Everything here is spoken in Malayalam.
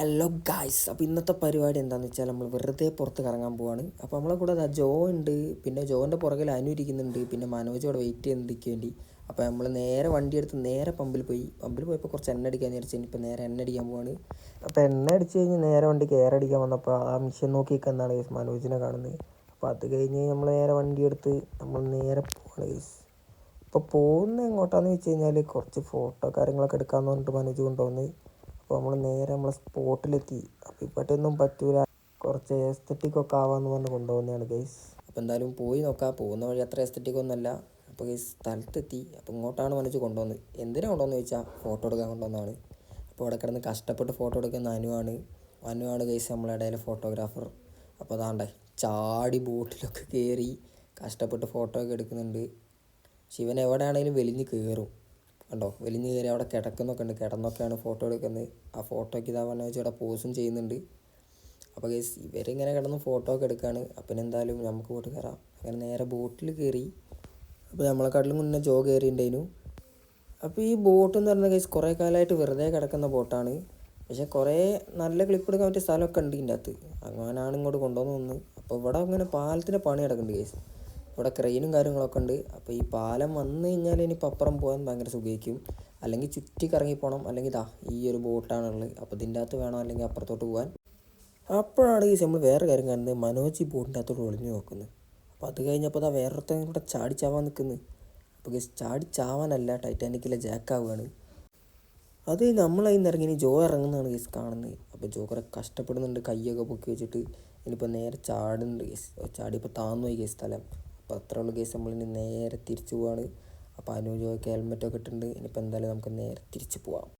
Hello guys. അപ്പോൾ ഇന്നത്തെ പരിപാടി എന്താണെന്ന് വെച്ചാൽ നമ്മൾ വെറുതെ പുറത്ത് കറങ്ങാൻ പോവാണ്. അപ്പോൾ നമ്മളെ കൂടെ ജോ ഉണ്ട്, പിന്നെ ജോൻ്റെ പുറകിൽ അനു ഇരിക്കുന്നുണ്ട്, പിന്നെ മനോജ് അവിടെ വെയിറ്റ് ചെയ്യുന്നതിക്ക് വേണ്ടി. അപ്പോൾ നമ്മൾ നേരെ വണ്ടി എടുത്ത് നേരെ പമ്പിൽ പോയപ്പോൾ കുറച്ച് എണ്ണ അടിക്കാൻ വിചാരിച്ചു. ഇനിയിപ്പോൾ നേരെ എണ്ണ അടിക്കാൻ പോവാണ്. അപ്പോൾ എണ്ണ അടിച്ച് കഴിഞ്ഞ് നേരെ വണ്ടി കയറി അടിക്കാൻ വന്നപ്പോൾ ആ മിഷൻ നോക്കി നിൽക്കുന്നതാണ് ഗൈസ് മനോജിനെ കാണുന്നത്. അപ്പോൾ അത് കഴിഞ്ഞ് നമ്മൾ നേരെ വണ്ടി എടുത്ത് നമ്മൾ നേരെ പോവാണ് ഗൈസ്. ഇപ്പോൾ പോകുന്നത് എങ്ങോട്ടാന്ന് വെച്ച് കഴിഞ്ഞാൽ കുറച്ച് ഫോട്ടോ കാര്യങ്ങളൊക്കെ എടുക്കാമെന്ന് പറഞ്ഞിട്ട് മനോജ് കൊണ്ടുവന്ന്. അപ്പോൾ നമ്മൾ നേരെ നമ്മളെ സ്പോട്ടിലെത്തി. അപ്പോൾ ഇപ്പോഴത്തെയൊന്നും പറ്റൂല, കുറച്ച് എസ്തറ്റിക്കൊക്കെ ആവാമെന്ന് പറഞ്ഞ് കൊണ്ടുപോകുന്നതാണ് ഗൈസ്. അപ്പോൾ എന്തായാലും പോയി നോക്കാം. പോകുന്ന വഴി അത്ര എസ്തറ്റിക് ഒന്നുമല്ല. അപ്പോൾ ഗൈസ് സ്ഥലത്തെത്തി. അപ്പോൾ ഇങ്ങോട്ടാണ് മനോജ് കൊണ്ടുവന്നത്. എന്തിനാണ് കൊണ്ടുവന്ന് ചോദിച്ചാൽ ഫോട്ടോ എടുക്കാൻ കൊണ്ടുവന്നതാണ്. അപ്പോൾ അവിടെ കിടന്ന് കഷ്ടപ്പെട്ട് ഫോട്ടോ എടുക്കുന്ന അനുവാണ് ഗൈസ് നമ്മളെ ഇടയിലെ ഫോട്ടോഗ്രാഫർ. അപ്പോൾ അതാണ്ടേ ചാടി ബോട്ടിലൊക്കെ കയറി കഷ്ടപ്പെട്ട് ഫോട്ടോ ഒക്കെ എടുക്കുന്നുണ്ട്. ശിവൻ എവിടെയാണെങ്കിലും വലിഞ്ഞ് കയറും. കണ്ടോ, വലിഞ്ഞ് കയറി അവിടെ കിടക്കുന്നൊക്കെ ഉണ്ട്. കിടന്നൊക്കെയാണ് ഫോട്ടോ എടുക്കുന്നത്. ആ ഫോട്ടോയ്ക്ക് ഇതാ പറഞ്ഞ വെച്ചാൽ ഇവിടെ പോസും ചെയ്യുന്നുണ്ട്. അപ്പോൾ ഗൈസ് ഇവരിങ്ങനെ കിടന്ന് ഫോട്ടോ ഒക്കെ എടുക്കുകയാണ്. അപ്പം എന്തായാലും നമുക്ക് ബോട്ട് കയറാം. അങ്ങനെ നേരെ ബോട്ടിൽ കയറി. അപ്പോൾ നമ്മളെക്കാട്ടിലും മുന്നേ ജോ കയറിയിട്ടുണ്ടായിരുന്നു. അപ്പോൾ ഈ ബോട്ട് എന്ന് പറഞ്ഞ ഗൈസ് കുറേ കാലമായിട്ട് വെറുതെ കിടക്കുന്ന ബോട്ടാണ്. പക്ഷേ കുറേ നല്ല ക്ലിപ്പ് എടുക്കാൻ പറ്റിയ സ്ഥലമൊക്കെ ഉണ്ട് ഇതിൻ്റെ അകത്ത്. അങ്ങനെയാണ് ഇങ്ങോട്ട് കൊണ്ടുവന്ന് വന്ന്. അപ്പോൾ ഇവിടെ അങ്ങനെ പാലത്തിൻ്റെ പണി കിടക്കുന്നുണ്ട് ഗൈസ്. ഇവിടെ ക്രെയിനും കാര്യങ്ങളൊക്കെ ഉണ്ട്. അപ്പോൾ ഈ പാലം വന്നു കഴിഞ്ഞാൽ ഇനിയിപ്പോൾ അപ്പുറം പോകാൻ ഭയങ്കര സുഖമായിരിക്കും. അല്ലെങ്കിൽ ചുറ്റി കറങ്ങി പോകണം, അല്ലെങ്കിൽ ഇതാ ഈ ഒരു ബോട്ടാണുള്ളത്. അപ്പോൾ ഇതിൻ്റെ അകത്ത് വേണം അല്ലെങ്കിൽ അപ്പുറത്തോട്ട് പോകാൻ. അപ്പോഴാണ് ഈ നമ്മൾ വേറെ കാര്യം കാണുന്നത്, മനോജ് ഈ ബോട്ടിൻ്റെ അകത്തോട്ട് ഒളിഞ്ഞു നോക്കുന്നത്. അപ്പോൾ അത് കഴിഞ്ഞപ്പോൾ ഇതാ വേറൊരുത്തൻ കൂടെ ചാടി ചാവാൻ നിൽക്കുന്നത്. അപ്പോൾ ചാടി ചാവാനല്ല, ടൈറ്റാനിക്കിലെ ജാക്കാവുകയാണ്. അത് നമ്മളതിൽ നിന്ന് ഇറങ്ങി ജോ ഇറങ്ങുന്നതാണ് കേസ് കാണുന്നത്. അപ്പോൾ ജോ കുറേ കഷ്ടപ്പെടുന്നുണ്ട്, കയ്യൊക്കെ പൊക്കി വെച്ചിട്ട്. ഇനിയിപ്പോൾ നേരെ ചാടുന്നുണ്ട് കേസ്. ചാടിയപ്പോൾ താന്നു പോയി കേസ് സ്ഥലം. അപ്പോൾ അത്ര ഉള്ള കേസ് നമ്മളിനി നേരെ തിരിച്ചു പോവാണ്. അപ്പോൾ അനുജോയ്ക്ക് ഹെൽമെറ്റൊക്കെ ഇട്ടിട്ടുണ്ട്. ഇനിയിപ്പോൾ എന്തായാലും നമുക്ക് നേരെ തിരിച്ച് പോവാം.